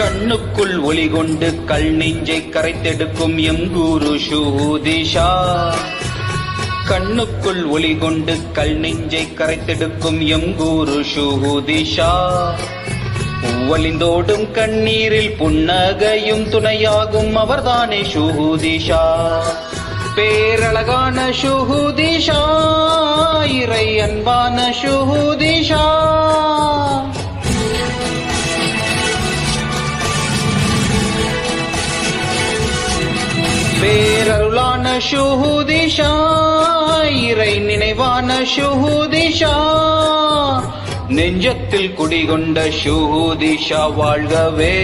கண்ணுக்குள் ஒளி கொண்டு கல் நெஞ்சை கரைத்தெடுக்கும் எம் குரு ஷூதிஷா. கண்ணுக்குள் ஒளி கொண்டு கல் நெஞ்சை கரைத்தெடுக்கும் எம் குரு ஷூதிஷா. வலிந்தோடும் கண்ணீரில் புன்னகையும் துணையாகும் அவர்தானே ஷூதிஷா. பேரழகான ஷூதிஷா, இறை அன்பான ஷூதிஷா. பேரருளான ஷூதிஷா, இறை நினைவான ஷூதிஷா. நெஞ்சத்தில் குடிகொண்ட ஷூதிஷா வாழ்கவே.